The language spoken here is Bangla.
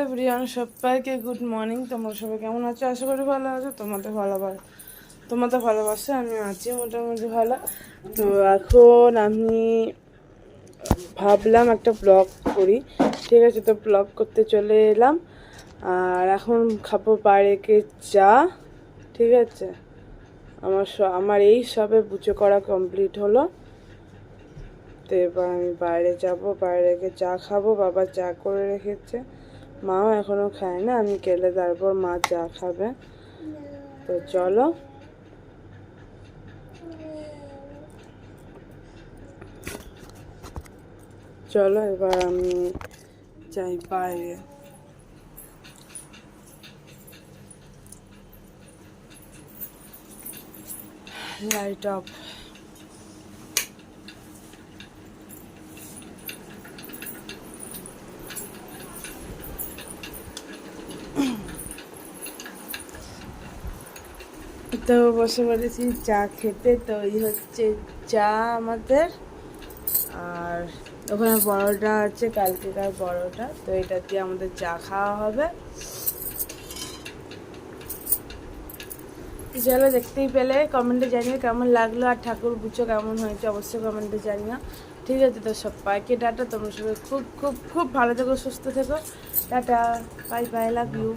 এভরিওয়ান, সবাইকে গুড মর্নিং। তোমরা সবাই কেমন আছো? আশা করি ভালো আছো। তোমাদের ভালোবাসে আমি আছি মোটামুটি ভালো। তো এখন আমি ভাবলাম একটা ব্লগ করি, ঠিক আছে? তো ব্লগ করতে চলে এলাম। আর এখন খাবো বাইরেকে চা, ঠিক আছে? আমার এই সবে পুজো করা কমপ্লিট হলো। তো এবার আমি বাইরে যাব, বাইরে গিয়ে চা খাবো। বাবা চা করে রেখেছে, মাও এখনো খায় না। আমি গেলে তারপর মা চা খাবে। তো চলো চলো এবার আমি যাই বাইরে। Light off. তো বসে পড়েছি চা খেতে। তো এই হচ্ছে চা আমাদের। আর ওখানে বড়টা আছে, কালকেকার বড়টা। তো এটা দিয়ে আমাদের চা খাওয়া হবে। চলো, দেখতেই পেলে। কমেন্টে জানিও কেমন লাগলো, আর ঠাকুর পুজো কেমন হয়েছে অবশ্যই কমেন্টে জানিও, ঠিক আছে? তো সবাইকে টাটা। তোমরা সবাই খুব খুব খুব ভালো থেকো, সুস্থ থেকো। Tata, bye bye, love you.